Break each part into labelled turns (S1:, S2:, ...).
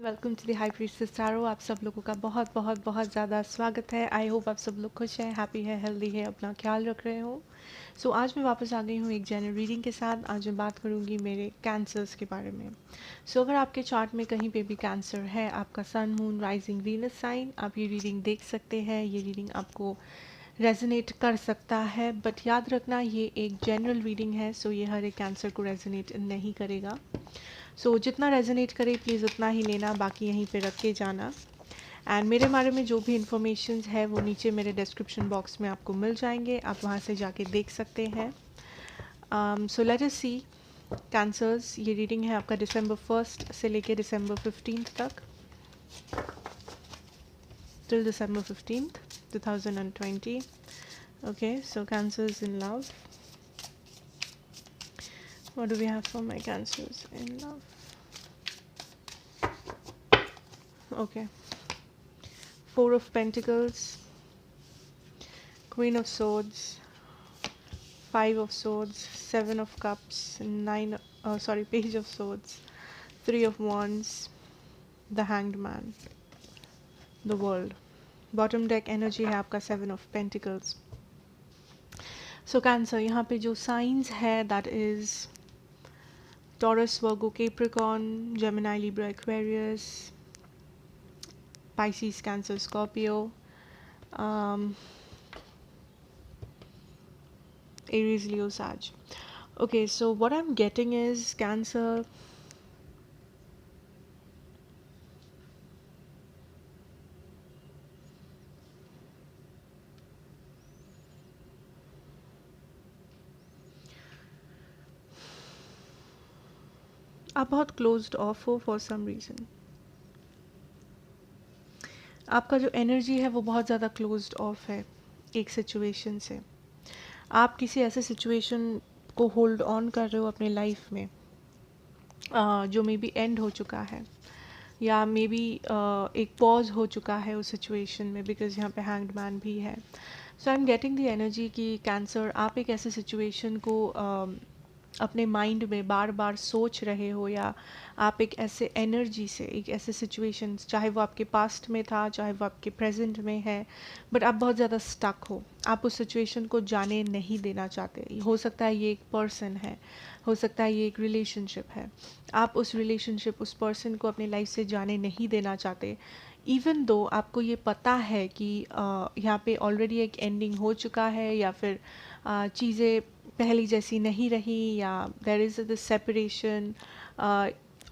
S1: Welcome to the high priestess tarot. आप सब लोगों का बहुत बहुत बहुत ज़्यादा स्वागत है। आई होप आप सब लोग खुश हैं, हैप्पी है, हेल्दी है, अपना ख्याल रख रहे हो। सो आज मैं वापस आ गई हूँ एक जनरल रीडिंग के साथ। आज मैं बात करूँगी मेरे कैंसर्स के बारे में। सो अगर आपके चार्ट में कहीं पे भी कैंसर है, आपका सन, मून, राइजिंग, वीनस साइन, आप ये रीडिंग देख सकते हैं। ये रीडिंग आपको रेजोनेट कर सकता है, बट याद रखना ये एक जनरल रीडिंग है, सो ये हर एक कैंसर को रेजोनेट नहीं करेगा। सो जितना रेजोनेट करे प्लीज़ उतना ही लेना, बाकी यहीं पे रख के जाना। एंड मेरे बारे में जो भी इंफॉर्मेशन है वो नीचे मेरे डिस्क्रिप्शन बॉक्स में आपको मिल जाएंगे, आप वहाँ से जाके देख सकते हैं। So let us see Cancers. ये रीडिंग है आपका दिसंबर 1 से लेके दिसंबर 15 तक, till December 15, 2020। Okay, so Cancers in love, what do we have for my Cancers in love? Okay, Four of Pentacles, Queen of Swords, Five of Swords, Seven of Cups, Page of Swords, Three of Wands, The Hanged Man, The World. Bottom deck energy है आपका Seven of Pentacles. So Cancer, यहाँ पे जो signs है that is Taurus, Virgo, Capricorn, Gemini, Libra, Aquarius, Pisces, Cancer, Scorpio, Aries, Leo, Sag. Okay, so what I'm getting is Cancer, आप बहुत closed of हो for some reason. आपका जो energy है वो बहुत ज़्यादा क्लोज्ड ऑफ है एक सिचुएशन से। आप किसी ऐसे सिचुएशन को होल्ड ऑन कर रहे हो अपने लाइफ में जो मे बी एंड हो चुका है, या मे बी एक पॉज हो चुका है उस सिचुएशन में, बिकॉज यहाँ पे हैंग्ड मैन भी है। So I am getting the energy कि कैंसर, आप एक ऐसे सिचुएशन को अपने माइंड में बार बार सोच रहे हो, या आप एक ऐसे एनर्जी से, एक ऐसे सिचुएशन, चाहे वो आपके पास्ट में था, चाहे वो आपके प्रेजेंट में है, बट आप बहुत ज़्यादा स्टक हो, आप उस सिचुएशन को जाने नहीं देना चाहते। हो सकता है ये एक पर्सन है, हो सकता है ये एक रिलेशनशिप है, आप उस रिलेशनशिप, उस पर्सन को अपनी लाइफ से जाने नहीं देना चाहते, इवन दो आपको ये पता है कि यहाँ पे ऑलरेडी एक एंडिंग हो चुका है, या फिर चीज़ें पहली जैसी नहीं रही, या देर इज़ द सेपरेशन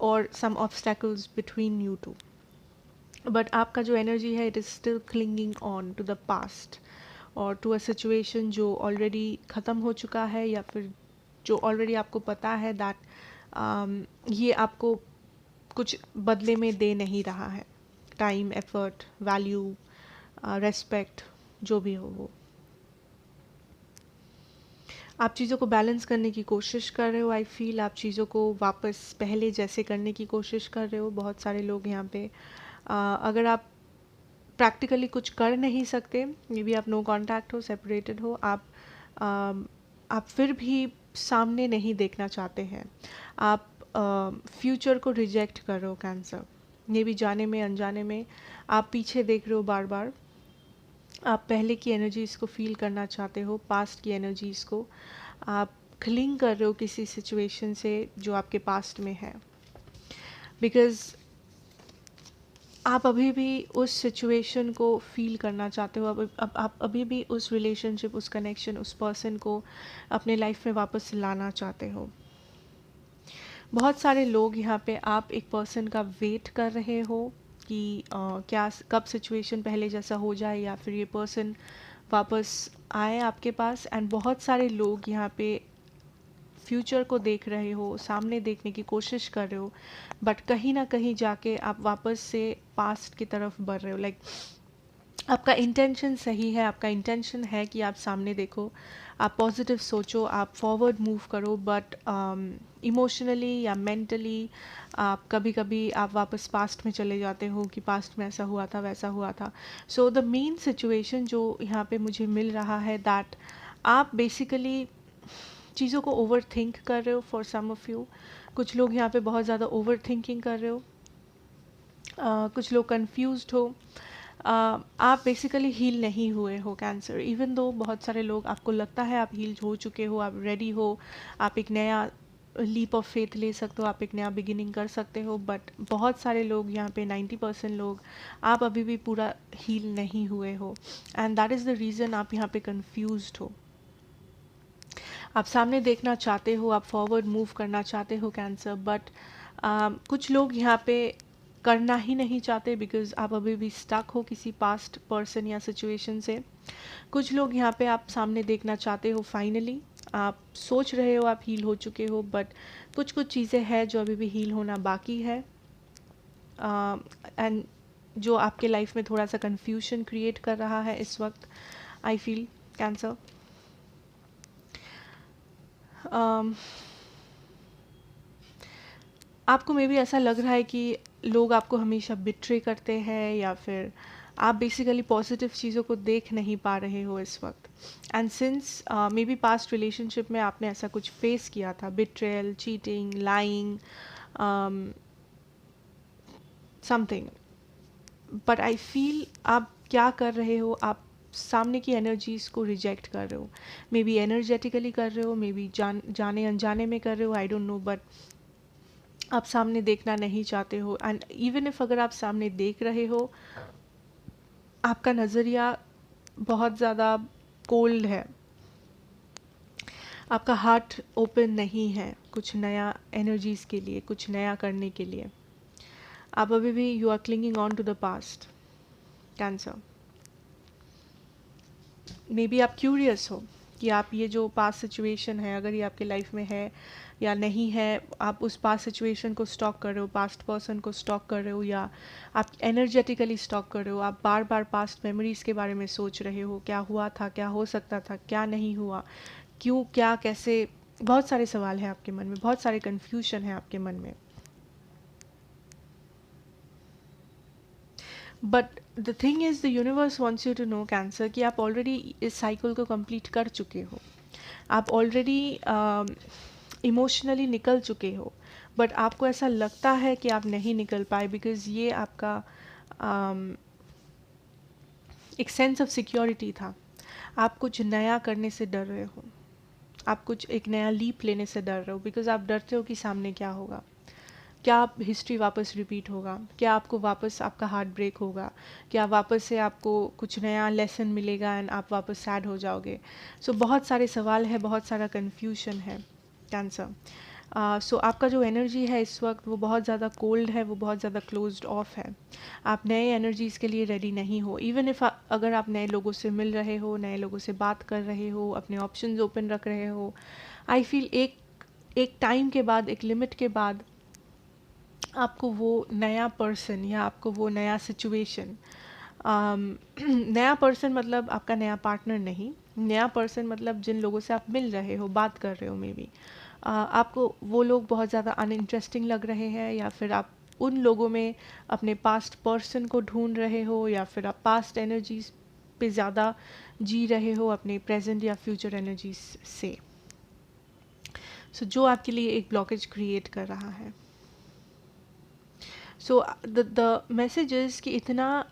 S1: और some obstacles between you two, but आपका जो एनर्जी है it is still clinging on to the past और टू अ सिचुएशन जो ऑलरेडी ख़त्म हो चुका है, या फिर जो ऑलरेडी आपको पता है दैट ये आपको कुछ बदले में दे नहीं रहा है, टाइम, एफर्ट, वैल्यू, रेस्पेक्ट, जो भी हो वो। आप चीज़ों को बैलेंस करने की कोशिश कर रहे हो। आई फील आप चीज़ों को वापस पहले जैसे करने की कोशिश कर रहे हो। बहुत सारे लोग यहाँ पे अगर आप प्रैक्टिकली कुछ कर नहीं सकते, मे बी आप नो कांटेक्ट हो, सेपरेटेड हो, आप फिर भी सामने नहीं देखना चाहते हैं, आप फ्यूचर को रिजेक्ट कर रहे हो कैंसर। मे बी जाने में अनजाने में आप पीछे देख रहे हो बार बार, आप पहले की एनर्जीज़ को फील करना चाहते हो, पास्ट की एनर्जीज़ को आप क्लिंग कर रहे हो किसी सिचुएशन से जो आपके पास्ट में है, बिकॉज़ आप अभी भी उस सिचुएशन को फील करना चाहते हो। अब आप अभी भी उस रिलेशनशिप, उस कनेक्शन, उस पर्सन को अपने लाइफ में वापस लाना चाहते हो। बहुत सारे लोग यहाँ पे आप एक पर्सन का वेट कर रहे हो कि क्या कब सिचुएशन पहले जैसा हो जाए, या फिर ये पर्सन वापस आए आपके पास। एंड बहुत सारे लोग यहाँ पे फ्यूचर को देख रहे हो, सामने देखने की कोशिश कर रहे हो, बट कहीं ना कहीं जाके आप वापस से पास्ट की तरफ बढ़ रहे हो। लाइक आपका इंटेंशन सही है, आपका इंटेंशन है कि आप सामने देखो, आप पॉजिटिव सोचो, आप फॉरवर्ड मूव करो, बट इमोशनली या मेंटली आप कभी कभी आप वापस पास्ट में चले जाते हो कि पास्ट में ऐसा हुआ था, वैसा हुआ था। सो द मेन सिचुएशन जो यहाँ पे मुझे मिल रहा है दैट आप बेसिकली चीज़ों को ओवर थिंक कर रहे हो। फॉर सम ऑफ यू, कुछ लोग यहाँ पे बहुत ज़्यादा ओवर थिंकिंग कर रहे हो। कुछ लोग कंफ्यूज्ड हो। आप बेसिकली हील नहीं हुए हो कैंसर, इवन दो बहुत सारे लोग, आपको लगता है आप हील हो चुके हो, आप रेडी हो, आप एक नया लीप ऑफ फेथ ले सकते हो, आप एक नया बिगिनिंग कर सकते हो, बट बहुत सारे लोग यहाँ पे 90% लोग, आप अभी भी पूरा हील नहीं हुए हो, and that is the reason आप यहाँ पे कंफ्यूज्ड हो। आप सामने देखना चाहते हो, आप फॉरवर्ड मूव करना चाहते हो कैंसर, बट कुछ लोग यहाँ पे करना ही नहीं चाहते बिकॉज आप अभी भी स्टक हो किसी पास्ट पर्सन या सिचुएशन से। कुछ लोग यहाँ पे आप सामने देखना चाहते हो फाइनली, आप सोच रहे हो आप हील हो चुके हो, बट कुछ कुछ चीज़ें हैं जो अभी भी हील होना बाकी है, एंड जो आपके लाइफ में थोड़ा सा कन्फ्यूजन क्रिएट कर रहा है इस वक्त, आई फील कैंसर। आपको मे बी ऐसा लग रहा है कि लोग आपको हमेशा बिट्रे करते हैं, या फिर आप बेसिकली पॉजिटिव चीज़ों को देख नहीं पा रहे हो इस वक्त, and since may be past relationship में आपने ऐसा कुछ फेस किया था, betrayal, cheating, lying, something, but I feel आप क्या कर रहे हो, आप सामने की एनर्जीज को रिजेक्ट कर रहे हो, मे बी एनर्जेटिकली कर रहे हो, मे बी जाने अनजाने में कर रहे हो, आई डोंट नो, बट आप सामने देखना नहीं चाहते हो, एंड इवन इफ अगर आप सामने देख रहे हो, आपका नज़रिया बहुत ज़्यादा कोल्ड है, आपका हार्ट ओपन नहीं है कुछ नया एनर्जीज़ के लिए, कुछ नया करने के लिए। आप अभी भी you are clinging on to the past Cancer. Maybe आप क्यूरियस हो कि आप ये जो पास्ट सिचुएशन है, अगर ये आपके लाइफ में है या नहीं है, आप उस पास्ट सिचुएशन को स्टॉक कर रहे हो, पास्ट पर्सन को स्टॉक कर रहे हो, या आप एनर्जेटिकली स्टॉक कर रहे हो, आप बार बार पास्ट मेमोरीज़ के बारे में सोच रहे हो, क्या हुआ था, क्या हो सकता था, क्या नहीं हुआ, क्यों, क्या, कैसे, बहुत सारे सवाल हैं आपके मन में, बहुत सारे कन्फ्यूजन है आपके मन में। But the thing is the universe wants you to know Cancer कि आप ऑलरेडी इस साइकिल को कंप्लीट कर चुके हो, आप ऑलरेडी इमोशनली निकल चुके हो, बट आपको ऐसा लगता है कि आप नहीं निकल पाए बिकॉज ये आपका एक सेंस ऑफ सिक्योरिटी था। आप कुछ नया करने से डर रहे हो, आप कुछ एक नया लीप लेने से डर रहे हो, बिकॉज आप डरते हो कि सामने क्या होगा, क्या आप हिस्ट्री वापस रिपीट होगा, क्या आपको वापस आपका हार्ट ब्रेक होगा, क्या वापस से आपको कुछ नया लेसन मिलेगा एंड आप वापस सैड हो जाओगे। सो बहुत सारे सवाल है, बहुत सारा कन्फ्यूजन है कैंसर। सो आपका जो एनर्जी है इस वक्त वो बहुत ज़्यादा कोल्ड है, वो बहुत ज़्यादा क्लोज्ड ऑफ है, आप नए एनर्जीज़ के लिए रेडी नहीं हो। इवन इफ़ अगर आप नए लोगों से मिल रहे हो, नए लोगों से बात कर रहे हो, अपने ऑप्शंस ओपन रख रहे हो, आई फील एक एक टाइम के बाद, एक लिमिट के बाद आपको वो नया पर्सन या आपको वो नया सिचुएशन, नया पर्सन मतलब आपका नया पार्टनर नहीं, नया पर्सन मतलब जिन लोगों से आप मिल रहे हो, बात कर रहे हो, मे बी आपको वो लोग बहुत ज़्यादा अनइंटरेस्टिंग लग रहे हैं, या फिर आप उन लोगों में अपने पास्ट पर्सन को ढूंढ रहे हो, या फिर आप पास्ट एनर्जीज पे ज़्यादा जी रहे हो अपने प्रेजेंट या फ्यूचर एनर्जीज से। सो जो आपके लिए एक ब्लॉकेज क्रिएट कर रहा है। सो द मैसेज इज़ कि इतना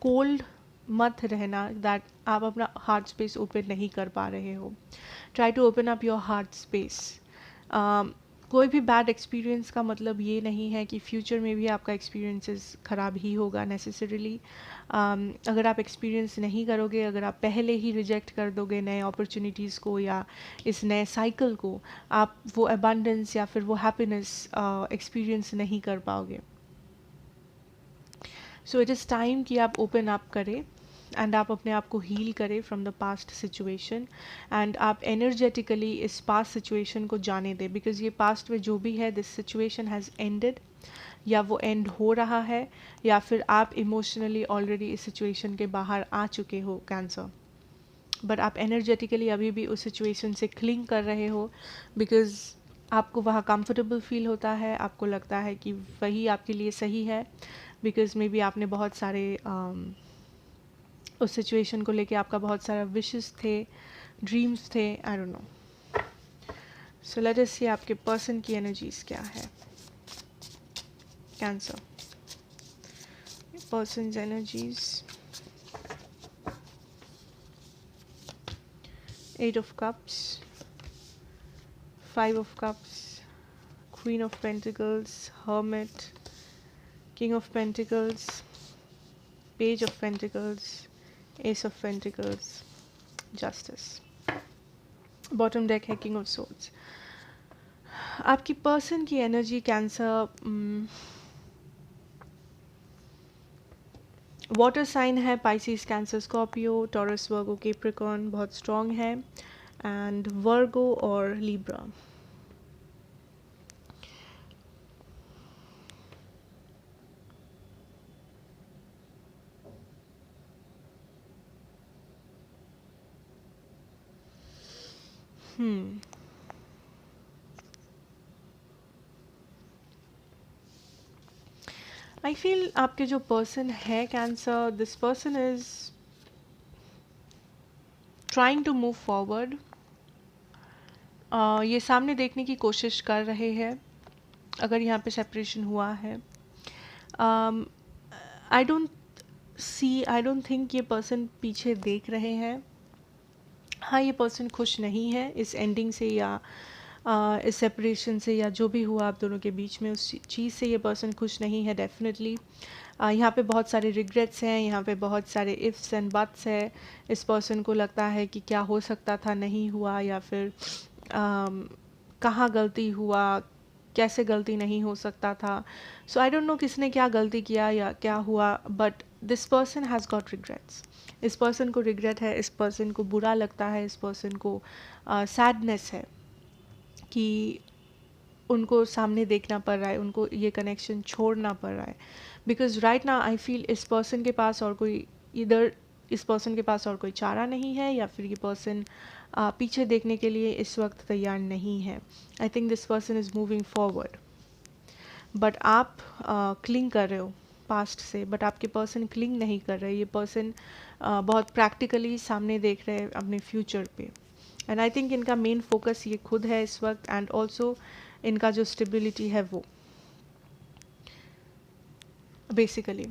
S1: कोल्ड मत रहना दैट आप अपना हार्ट स्पेस ओपन नहीं कर पा रहे हो। Try to open up your heart space. कोई भी बैड एक्सपीरियंस का मतलब ये नहीं है कि फ्यूचर में भी आपका एक्सपीरियंसेस ख़राब ही होगा नेसेसरीली। अगर आप एक्सपीरियंस नहीं करोगे, अगर आप पहले ही रिजेक्ट कर दोगे नए अपॉर्चुनिटीज़ को या इस नए साइकिल को, आप वो अबंडेंस या फिर वो हैप्पीनेस एक्सपीरियंस नहीं कर पाओगे। सो इट इज़ टाइम कि आप ओपन अप करें एंड आप अपने आप को हील करें from the past situation, and आप एनर्जेटिकली इस पास्ट सिचुएशन को जाने दें, बिकॉज ये पास्ट में जो भी है, दिस सिचुएशन हैज़ एंडेड, या वो एंड हो रहा है, या फिर आप इमोशनली ऑलरेडी इस सिचुएशन के बाहर आ चुके हो कैंसर, बट आप एनर्जेटिकली अभी भी उस सिचुएशन से क्लिंग कर रहे हो बिकॉज आपको वहाँ कंफर्टेबल फील होता है, आपको लगता है कि वही आपके लिए सही है, बिकॉज मे बी आपने बहुत सारे उस सिचुएशन को लेके आपका बहुत सारा विशेस थे, ड्रीम्स थे, I don't know. So let us see आपके पर्सन की एनर्जीज क्या है Cancer. person's energies. Eight of Cups, Five of Cups, Queen of Pentacles, Hermit, King of Pentacles, Page of Pentacles, Ace of Pentacles, Justice. Bottom deck है king of swords. आपकी person की energy Cancer water sign है, Pisces, Cancer, Scorpio, Taurus, Virgo, Capricorn बहुत strong है, and Virgo और Libra. I feel आपके जो person है Cancer, this person is trying to move forward. ये सामने देखने की कोशिश कर रहे हैं अगर यहाँ पे सेपरेशन हुआ है. आई डोंट थिंक ये पर्सन पीछे देख रहे हैं. हाँ, ये पर्सन खुश नहीं है इस एंडिंग से या इस सेपरेशन से या जो भी हुआ आप दोनों के बीच में, उस चीज़ से ये पर्सन खुश नहीं है डेफिनेटली. यहाँ पे बहुत सारे रिग्रेट्स हैं, यहाँ पे बहुत सारे इफ्स एंड बट्स है. इस पर्सन को लगता है कि क्या हो सकता था नहीं हुआ, या फिर कहाँ गलती हुआ, कैसे गलती नहीं हो सकता था. सो आई डोंट नो किसने क्या गलती किया या क्या हुआ, but this person has got regrets. इस पर्सन को रिग्रेट है, इस पर्सन को बुरा लगता है, इस पर्सन को सैडनेस है कि उनको सामने देखना पड़ रहा है, उनको ये कनेक्शन छोड़ना पड़ रहा है. Because right now I feel इस पर्सन के पास और कोई इस पर्सन के पास और कोई चारा नहीं है, या फिर ये पर्सन पीछे देखने के लिए इस वक्त तैयार नहीं है. I think this person is moving forward, but आप क्लिंग कर रहे हो पास्ट से, बट आपके पर्सन क्लिंग नहीं कर रहे. ये पर्सन बहुत प्रैक्टिकली सामने देख रहे हैं अपने फ्यूचर पे. एंड आई थिंक इनका मेन फोकस ये खुद है इस वक्त, एंड ऑल्सो इनका जो स्टेबिलिटी है वो बेसिकली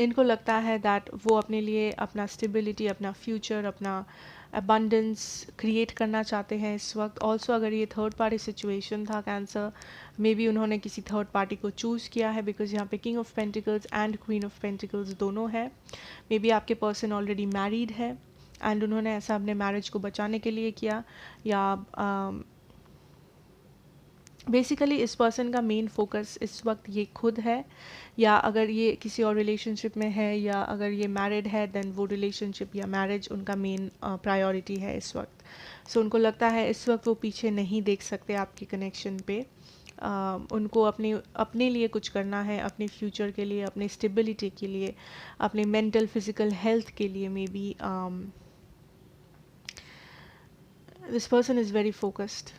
S1: इनको लगता है दैट वो अपने लिए अपना स्टेबिलिटी, अपना फ्यूचर, अपना अबंडेंस क्रिएट करना चाहते हैं इस वक्त. ऑल्सो अगर ये थर्ड पार्टी सिचुएशन था कैंसर, मे बी उन्होंने किसी थर्ड पार्टी को चूज़ किया है, बिकॉज यहाँ पे king of pentacles and queen of pentacles दोनों है. मे बी आपके पर्सन ऑलरेडी मैरिड है एंड उन्होंने ऐसा अपने मैरिज को बचाने के लिए किया, या बेसिकली इस पर्सन का मेन फोकस इस वक्त ये खुद है, या अगर ये किसी और रिलेशनशिप में है, या अगर ये मैरिड है देन वो रिलेशनशिप या मैरिज उनका मेन प्रायोरिटी है इस वक्त. सो उनको लगता है इस वक्त वो पीछे नहीं देख सकते आपके कनेक्शन पे. उनको अपने लिए कुछ करना है, अपने फ्यूचर के लिए, अपने स्टेबिलिटी के लिए, अपने मेंटल फिजिकल हेल्थ के लिए. May be this person is very focused.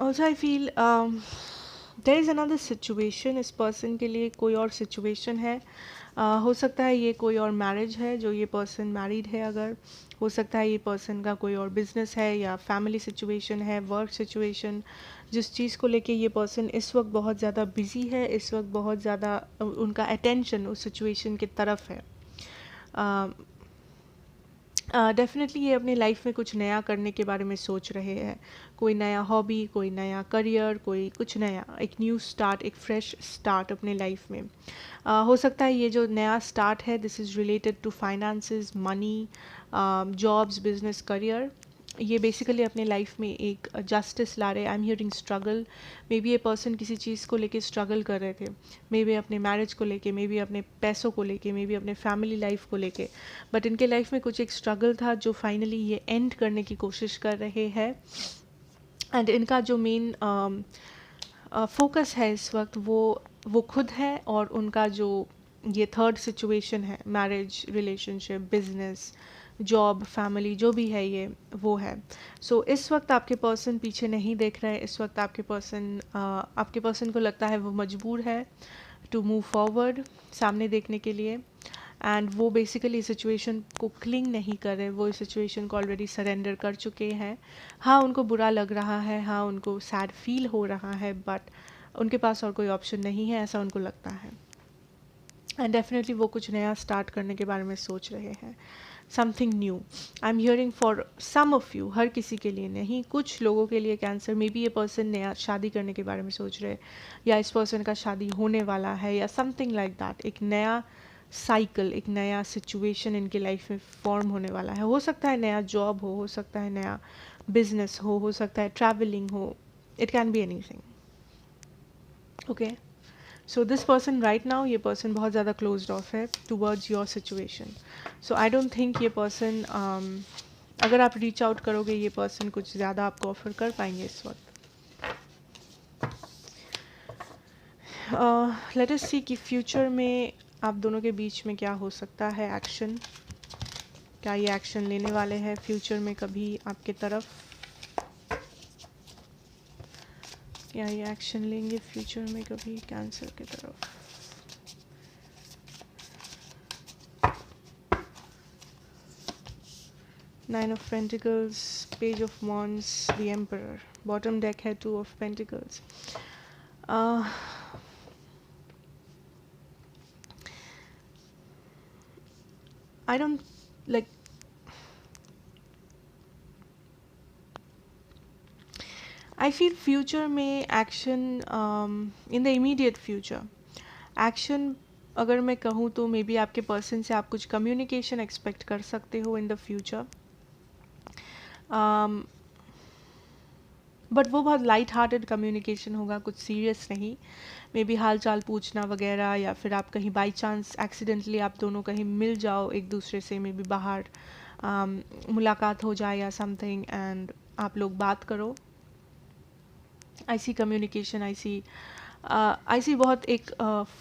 S1: Also I feel there is another situation. इस पर्सन के लिए कोई और सिचुएशन है. हो सकता है ये कोई और मैरिज है जो ये पर्सन मैरिड है, अगर हो सकता है ये पर्सन का कोई और बिजनेस है या फैमिली सिचुएशन है, वर्क सिचुएशन, जिस चीज़ को लेके ये पर्सन इस वक्त बहुत ज़्यादा बिजी है, इस वक्त बहुत ज़्यादा उनका अटेंशन उस सिचुएशन की तरफ है. डेफिनेटली ये अपनी लाइफ में कुछ नया करने के बारे में सोच रहे हैं. कोई नया हॉबी, कोई नया करियर, कोई कुछ नया, एक न्यू स्टार्ट, एक फ्रेश स्टार्ट अपने लाइफ में. हो सकता है ये जो नया स्टार्ट है this is related to finances, money, jobs, business, career. ये बेसिकली अपने लाइफ में एक जस्टिस ला रहे. I am hearing struggle. Maybe ये पर्सन किसी चीज़ को लेके स्ट्रगल कर रहे थे, मे बी अपने मैरिज को लेके, मे बी अपने पैसों को लेके, मे बी अपने फैमिली लाइफ को लेके, बट इनके लाइफ में कुछ एक स्ट्रगल था जो फाइनली ये एंड करने की कोशिश कर रहे हैं. एंड इनका जो मेन फोकस है इस वक्त वो खुद है, और उनका जो ये थर्ड सिचुएशन है, marriage, relationship, business, job, family, जो भी है ये वो है. सो इस वक्त आपके पर्सन पीछे नहीं देख रहे हैं. इस वक्त आपके पर्सन को लगता है वो मजबूर है टू मूव फॉरवर्ड, सामने देखने के लिए. एंड वो बेसिकली सिचुएशन को क्लिंग नहीं कर रहे, वो इस सिचुएशन को ऑलरेडी सरेंडर कर चुके हैं. हाँ, उनको बुरा लग रहा है, हाँ उनको सैड फील हो रहा है, बट उनके पास और कोई ऑप्शन नहीं है, ऐसा उनको लगता है. एंड डेफिनेटली वो कुछ नया स्टार्ट करने के बारे में सोच रहे हैं, something new. I am hearing for some of you, हर किसी के लिए नहीं, कुछ लोगों के लिए कैंसर. मे बी ये पर्सन नया शादी करने के बारे में सोच रहे हैं, या इस पर्सन का शादी होने वाला है, या समथिंग लाइक दैट. एक नया साइकिल, एक नया सिचुएशन इनकी लाइफ में फॉर्म होने वाला है. हो सकता है नया जॉब हो सकता है नया बिजनेस हो सकता है ट्रैवलिंग हो. It can be anything. Okay, so this person right now, ये पर्सन बहुत ज़्यादा क्लोज्ड ऑफ है towards your situation. So I don't think ये पर्सन, अगर आप रीच आउट करोगे, ये पर्सन कुछ ज़्यादा आपको ऑफर कर पाएंगे इस वक्त. लेट अस सी कि फ्यूचर में आप दोनों के बीच में क्या हो सकता है. एक्शन, क्या ये एक्शन लेने वाले हैं फ्यूचर में कभी आपके तरफ, क्या ये एक्शन लेंगे फ्यूचर में कभी कैंसर की तरफ. Nine of pentacles, page of wands, the emperor. Bottom deck है two of pentacles. I don't like, I feel future में action, in the immediate future action अगर मैं कहूँ तो मे बी आपके पर्सन से आप कुछ कम्युनिकेशन एक्सपेक्ट कर सकते हो इन द फ्यूचर. बट वो बहुत लाइट हार्टेड कम्युनिकेशन होगा, कुछ सीरियस नहीं. मे बी हाल चाल पूछना वगैरह, या फिर आप कहीं बाई चांस एक्सीडेंटली आप दोनों कहीं मिल जाओ एक दूसरे से, मे बी बाहर मुलाकात हो जाए या समथिंग, एंड आप लोग बात करो. आई सी कम्युनिकेशन, आई सी बहुत एक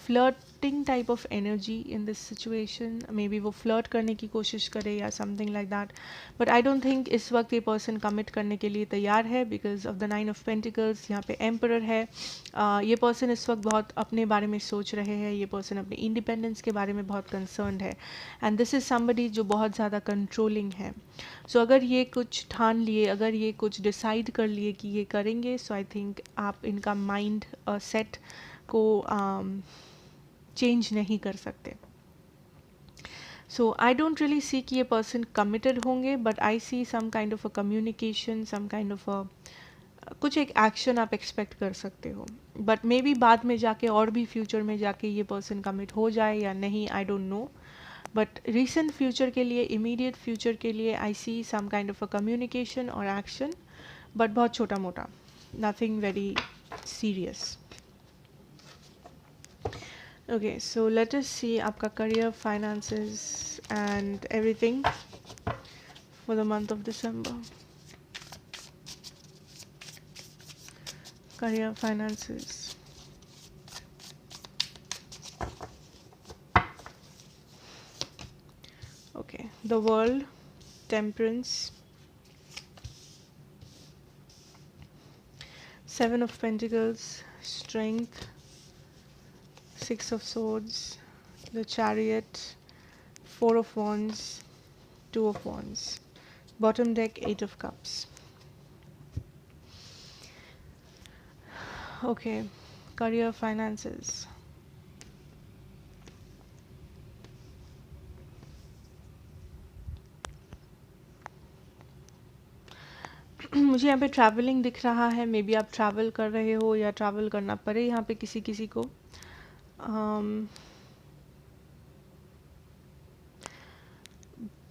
S1: flirting type of energy in this situation. May be वो फ्लर्ट करने की कोशिश करे या something like that, but I don't think इस वक्त ये पर्सन कमिट करने के लिए तैयार है because of the nine of pentacles. यहाँ पे एम्परर है. ये पर्सन इस वक्त बहुत अपने बारे में सोच रहे हैं, ये पर्सन अपने इंडिपेंडेंस के बारे में बहुत कंसर्न्ड है, एंड दिस इज़ समबडी जो बहुत ज़्यादा कंट्रोलिंग है. सो अगर ये कुछ ठान लिए, अगर ये कुछ डिसाइड कर लिए कि ये करेंगे, सो आई थिंक आप इनका माइंड सेट को चेंज नहीं कर सकते. सो आई डोंट रियली सी कि ये पर्सन कमिटेड होंगे, but I see some kind of a communication, some kind of a कुछ एक एक्शन आप एक्सपेक्ट कर सकते हो. बट मे बी बाद में जाके और भी फ्यूचर में जाके ये पर्सन कमिट हो जाए या नहीं, I don't know. But recent future के लिए, इमीडिएट फ्यूचर के लिए I see some kind of a communication और एक्शन, बट बहुत छोटा मोटा, nothing very serious. Okay, so let us see आपका career, finances and everything for the month of December. Career, finances. Okay, the world, temperance, seven of pentacles, strength, six of swords, the chariot, four of wands, two of wands. Bottom deck, eight of cups. Okay, career, finances. मुझे यहाँ पे travelling दिख रहा है. Maybe आप travel कर रहे हो या ट्रैवल करना पड़े यहाँ पे किसी किसी को.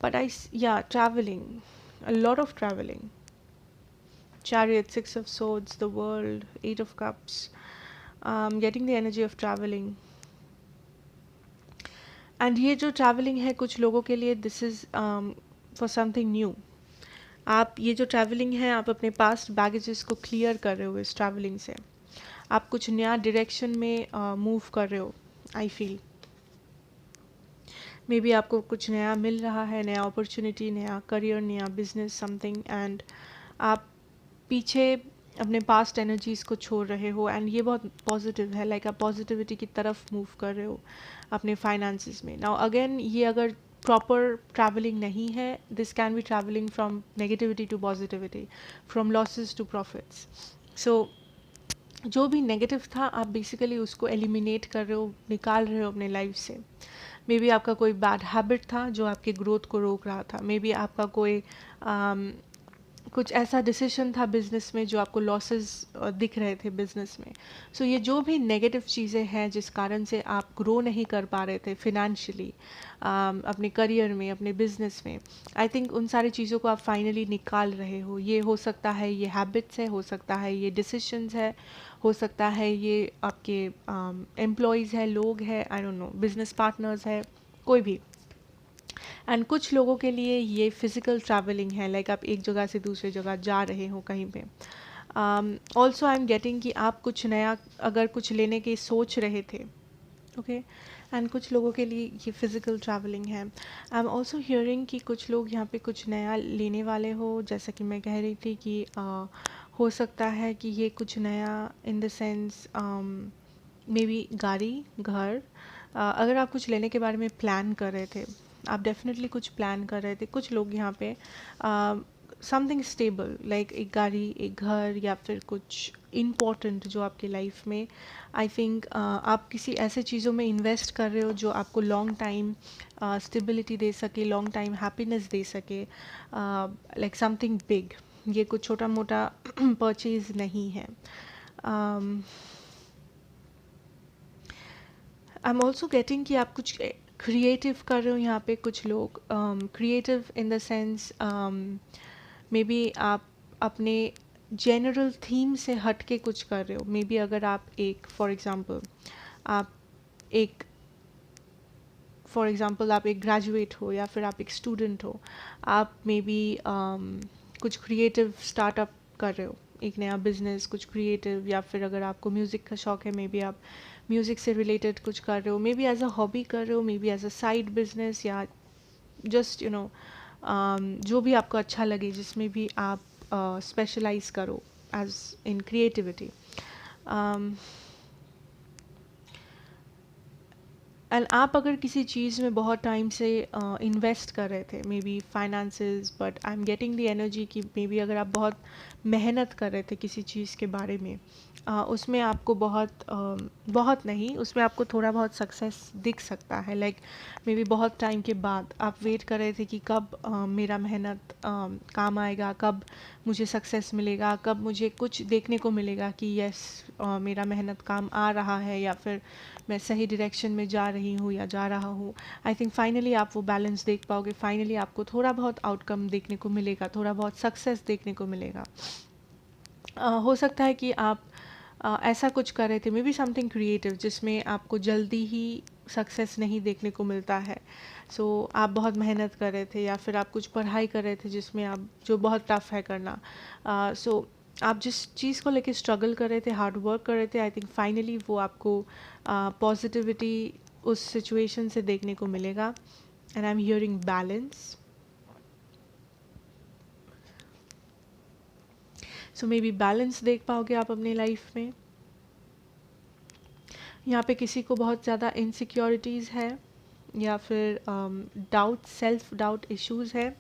S1: But yeah, traveling, a lot of traveling. Chariot, six of swords, the world, eight of cups. Getting the energy of traveling. And ये जो traveling है कुछ लोगों के लिए this is for something new. आप ये जो ट्रैवलिंग है, आप अपने पास्ट बैगेजेस को क्लियर कर रहे हो इस ट्रैवलिंग से. आप कुछ नया डायरेक्शन में मूव कर रहे हो. आई फील मे बी आपको कुछ नया मिल रहा है, नया अपॉर्चुनिटी, नया करियर, नया बिजनेस, समथिंग, एंड आप पीछे अपने पास्ट एनर्जीज़ को छोड़ रहे हो, एंड ये बहुत पॉजिटिव है, लाइक आप पॉजिटिविटी की तरफ मूव कर रहे हो अपने फाइनेंसिस में. नाउ अगेन, ये अगर प्रॉपर ट्रैवलिंग नहीं है, this can be travelling from negativity to positivity, from losses to profits. So जो भी नेगेटिव था आप बेसिकली उसको एलिमिनेट कर रहे हो, निकाल रहे हो अपने लाइफ से. मे बी आपका कोई बैड हैबिट था जो आपके ग्रोथ को रोक रहा था. मे बी आपका कोई कुछ ऐसा डिसीजन था बिजनेस में जो आपको लॉसेस दिख रहे थे बिजनेस में. सो ये जो भी नेगेटिव चीज़ें हैं जिस कारण से आप ग्रो नहीं कर पा रहे थे फिनेंशियली, अपने करियर में, अपने बिजनेस में, आई थिंक उन सारी चीज़ों को आप फाइनली निकाल रहे हो. ये हो सकता है ये हैबिट्स है, हो सकता है ये डिसीशंस है, हो सकता है ये आपके एम्प्लॉयज़ है, लोग हैं, आई डोंट नो, बिजनेस पार्टनर्स है, कोई भी. एंड कुछ लोगों के लिए ये फिज़िकल ट्रैवलिंग है, लाइक आप एक जगह से दूसरी जगह जा रहे हो कहीं पे. ऑल्सो आई एम गेटिंग कि आप कुछ नया अगर कुछ लेने की सोच रहे थे, ओके. एंड कुछ लोगों के लिए ये फिज़िकल ट्रैवलिंग है. आई एम ऑल्सो हियरिंग कि कुछ लोग यहाँ पे कुछ नया लेने वाले हो, जैसा कि मैं कह रही थी कि हो सकता है कि ये कुछ नया in the sense may be गाड़ी, घर. अगर आप कुछ लेने के बारे में प्लान कर रहे थे, आप डेफिनेटली कुछ प्लान कर रहे थे. कुछ लोग यहाँ पे समथिंग स्टेबल, लाइक एक गाड़ी, एक घर, या फिर कुछ इम्पॉर्टेंट जो आपकी लाइफ में, आई थिंक आप किसी ऐसे चीज़ों में इन्वेस्ट कर रहे हो जो आपको लॉन्ग टाइम स्टेबिलिटी दे सके, लॉन्ग टाइम हैप्पीनेस दे सके, लाइक समथिंग बिग. ये कुछ छोटा मोटा परचेज नहीं है. आई एम ऑल्सो गेटिंग कि आप कुछ क्रिएटिव कर रहे हो यहाँ पे. कुछ लोग creative in the sense may be आप अपने जनरल थीम से हट के कुछ कर रहे हो. मे बी अगर आप एक आप एक फॉर एग्ज़ाम्पल आप एक ग्रेजुएट हो या फिर आप एक स्टूडेंट हो, आप मे बी कुछ क्रिएटिव स्टार्टअप कर रहे हो, एक नया बिजनेस, कुछ क्रिएटिव. या फिर अगर आपको म्यूज़िक का शौक है, मे बी आप म्यूज़िक से रिलेटेड कुछ कर रहे हो, maybe as a hobby कर रहे हो, maybe as a side business, या जस्ट यू नो जो भी आपको अच्छा लगे, जिसमें भी आप स्पेशलाइज करो एज इन क्रिएटिविटी. एंड आप अगर किसी चीज़ में बहुत टाइम से इन्वेस्ट कर रहे थे, may be finances, but I am getting the energy कि मे बी अगर आप बहुत मेहनत कर रहे थे किसी चीज़ के बारे में, उसमें आपको बहुत नहीं, उसमें आपको थोड़ा बहुत सक्सेस दिख सकता है. लाइक मे बी बहुत टाइम के बाद आप वेट कर रहे थे कि कब मेरा मेहनत काम आएगा, कब मुझे सक्सेस मिलेगा, कब मुझे कुछ देखने को मिलेगा कि यस मेरा मेहनत काम आ रहा है, या फिर मैं सही डायरेक्शन में जा रही हूँ या जा रहा हूँ. आई थिंक फाइनली आप वो बैलेंस देख पाओगे. फाइनली आपको थोड़ा बहुत आउटकम देखने को मिलेगा, थोड़ा बहुत सक्सेस देखने को मिलेगा. हो सकता है कि आप ऐसा कुछ कर रहे थे, मे बी समथिंग क्रिएटिव, जिसमें आपको जल्दी ही सक्सेस नहीं देखने को मिलता है. सो आप बहुत मेहनत कर रहे थे, या फिर आप कुछ पढ़ाई कर रहे थे जिसमें आप, जो बहुत टफ है करना. सो आप जिस चीज़ को लेके स्ट्रगल कर रहे थे, हार्ड वर्क कर रहे थे, आई थिंक फाइनली वो आपको पॉजिटिविटी उस सिचुएशन से देखने को मिलेगा. And I am hearing balance. So may be balance देख पाओगे आप अपनी लाइफ में. यहाँ पे किसी को बहुत ज़्यादा इनसिक्योरिटीज़ है, या फिर डाउट, सेल्फ डाउट इश्यूज़ है.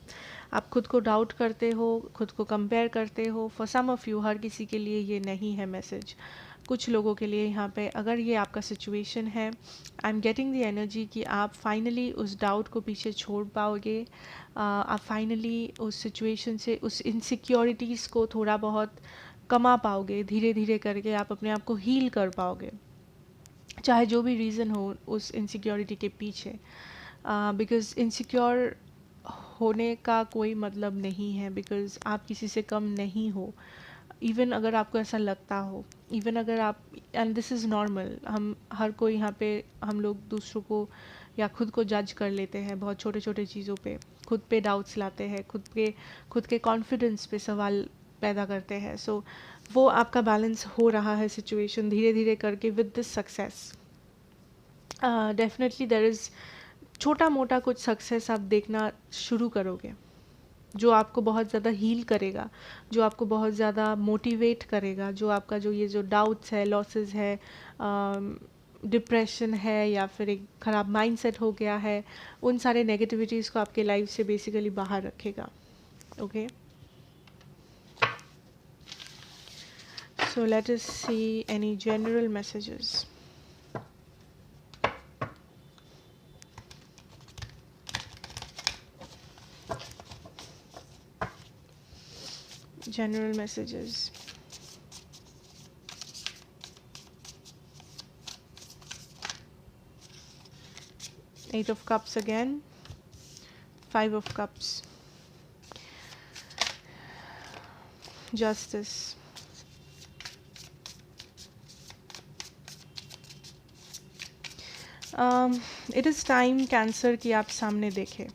S1: आप खुद को डाउट करते हो, खुद को कंपेयर करते हो. फॉर सम ऑफ़ यू, हर किसी के लिए ये नहीं है मैसेज. कुछ लोगों के लिए यहाँ पे अगर ये आपका सिचुएशन है, आई एम गेटिंग द एनर्जी कि आप फाइनली उस डाउट को पीछे छोड़ पाओगे. आप फाइनली उस सिचुएशन से, उस इनसिक्योरिटीज़ को थोड़ा बहुत कमा पाओगे. धीरे धीरे करके आप अपने आप को हील कर पाओगे, चाहे जो भी रीज़न हो उस इनसिक्योरिटी के पीछे. बिकॉज़ इनसिक्योर होने का कोई मतलब नहीं है, बिकॉज़ आप किसी से कम नहीं हो. इवन अगर आपको ऐसा लगता हो, इवन अगर आप, एंड दिस इज़ नॉर्मल, हम हर कोई यहाँ पे, हम लोग दूसरों को या खुद को जज कर लेते हैं बहुत छोटे छोटे चीज़ों पे. खुद पे डाउट्स लाते हैं, खुद के कॉन्फिडेंस पे सवाल पैदा करते हैं. सो वो आपका बैलेंस हो रहा है सिचुएशन धीरे धीरे करके with this success. Definitely there is छोटा मोटा कुछ सक्सेस आप देखना शुरू करोगे. जो आपको बहुत ज़्यादा हील करेगा, जो आपको बहुत ज़्यादा मोटिवेट करेगा, जो आपका जो ये जो डाउट्स है, लॉसेस है, डिप्रेशन है, या फिर एक ख़राब माइंडसेट हो गया है, उन सारे नेगेटिविटीज़ को आपके लाइफ से बेसिकली बाहर रखेगा. Okay, so let us see any general messages. General messages. Eight of Cups again. Five of Cups. Justice. It is time, cancer, कि आप सामने देखें,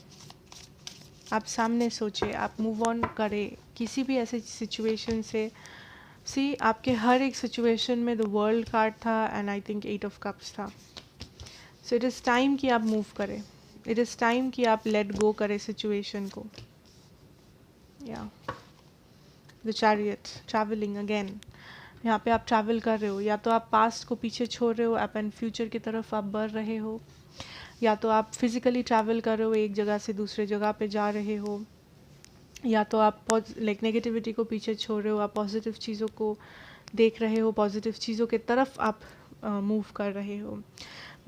S1: आप सामने सोचें, आप मूव ऑन करें किसी भी ऐसे सिचुएशन से. सी, आपके हर एक सिचुएशन में द वर्ल्ड कार्ड था and I think eight of cups था. सो इट इज़ टाइम कि आप मूव करें. इट इज़ टाइम कि आप लेट गो करें सिचुएशन को. या द चैरियट, ट्रैवलिंग अगेन. यहाँ पे आप ट्रैवल कर रहे हो, या तो आप पास्ट को पीछे छोड़ रहे हो, आप एंड फ्यूचर की तरफ आप बढ़ रहे हो, या तो आप फिजिकली ट्रैवल कर रहे हो, एक जगह से दूसरे जगह पे जा रहे हो, या तो आप लाइक नेगेटिविटी को पीछे छोड़ रहे हो, आप पॉजिटिव चीज़ों को देख रहे हो, पॉजिटिव चीज़ों के तरफ आप मूव कर रहे हो.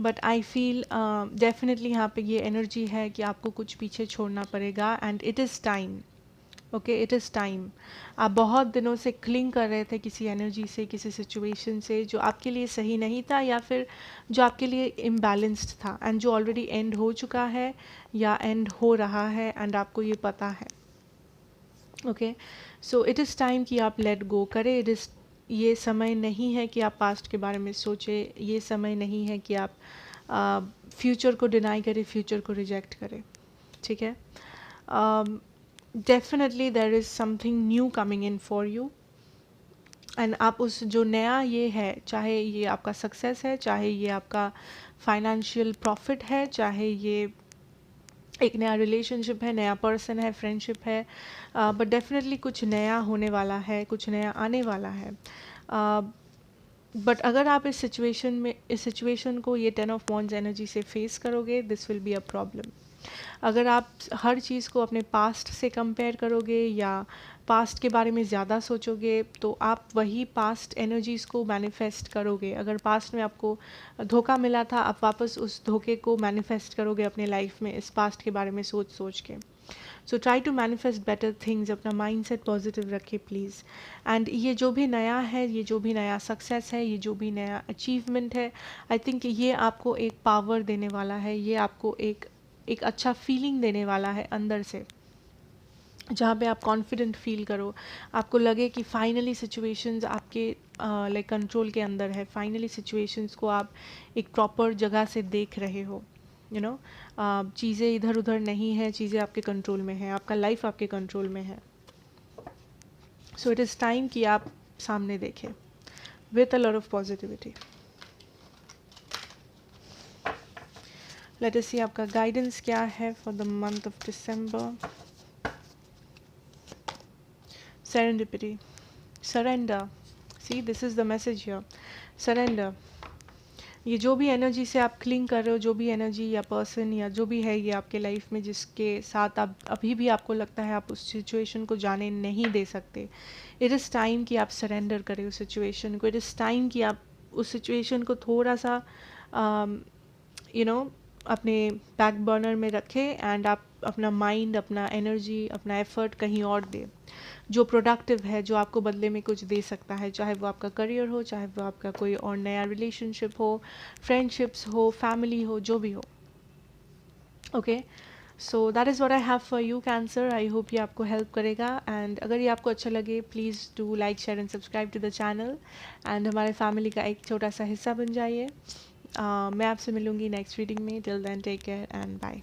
S1: बट आई फील डेफिनेटली यहाँ पे ये एनर्जी है कि आपको कुछ पीछे छोड़ना पड़ेगा and it is time. Okay, it is time. आप बहुत दिनों से क्लिंग कर रहे थे किसी एनर्जी से, किसी सिचुएशन से जो आपके लिए सही नहीं था, या फिर जो आपके लिए इम्बैलेंस्ड था, एंड जो ऑलरेडी एंड हो चुका है या एंड हो रहा है एंड आपको ये पता है. Okay, so it is time कि आप लेट गो करें. ये समय नहीं है कि आप पास्ट के बारे में सोचें, ये समय नहीं है कि आप फ्यूचर को डिनाई करें, फ्यूचर को रिजेक्ट करें. ठीक है, definitely there is something new coming in for you, and आप उस जो नया ये है, चाहे ये आपका सक्सेस है, चाहे ये आपका फाइनेंशियल प्रॉफिट है, चाहे ये एक नया रिलेशनशिप है, नया पर्सन है, फ्रेंडशिप है, बट डेफिनेटली कुछ नया होने वाला है, कुछ नया आने वाला है. बट अगर आप इस सिचुएशन को ये 10 ऑफ वॉन्ड्स एनर्जी से फेस करोगे, this will be a problem. अगर आप हर चीज़ को अपने पास्ट से कंपेयर करोगे या पास्ट के बारे में ज़्यादा सोचोगे, तो आप वही पास्ट एनर्जीज़ को मैनिफेस्ट करोगे. अगर पास्ट में आपको धोखा मिला था, आप वापस उस धोखे को मैनिफेस्ट करोगे अपने लाइफ में, इस पास्ट के बारे में सोच सोच के. So try to manifest better things. अपना माइंडसेट पॉजिटिव रखिए प्लीज़. एंड ये जो भी नया है, ये जो भी नया सक्सेस है, ये जो भी नया अचीवमेंट है, आई थिंक ये आपको एक पावर देने वाला है, ये आपको एक अच्छा फीलिंग देने वाला है अंदर से, जहाँ पे आप कॉन्फिडेंट फील करो, आपको लगे कि फाइनली सिचुएशंस आपके लाइक कंट्रोल के अंदर है, फाइनली सिचुएशंस को आप एक प्रॉपर जगह से देख रहे हो. यू नो, चीज़ें इधर उधर नहीं है, चीज़ें आपके कंट्रोल में है, आपका लाइफ आपके कंट्रोल में है. सो इट इज़ टाइम कि आप सामने देखें with a lot of positivity. Let us see आपका गाइडेंस क्या है for the month of December. Serendipity, surrender. See, this is the message here. Surrender. ये जो भी एनर्जी से आप क्लिंग कर रहे हो, जो भी एनर्जी या पर्सन या जो भी है ये आपके लाइफ में, जिसके साथ आप अभी भी आपको लगता है आप उस सिचुएशन को जाने नहीं दे सकते, इट इज़ टाइम कि आप सरेंडर करें उस सिचुएशन को. इट इज़ टाइम कि आप उस सिचुएशन को थोड़ा सा अपने बैक बर्नर में रखें एंड आप अपना माइंड, अपना एनर्जी, अपना एफर्ट कहीं और दें जो प्रोडक्टिव है, जो आपको बदले में कुछ दे सकता है, चाहे वो आपका करियर हो, चाहे वो आपका कोई और नया रिलेशनशिप हो, फ्रेंडशिप्स हो, फैमिली हो, जो भी हो. Okay, so that is what I have for you cancer. I hope ये आपको हेल्प करेगा, एंड अगर ये आपको अच्छा लगे please do like, share and subscribe to the channel, and हमारे फैमिली का एक छोटा सा हिस्सा बन जाइए. मैं आपसे मिलूँगी नेक्स्ट रीडिंग में. Till then take care and bye.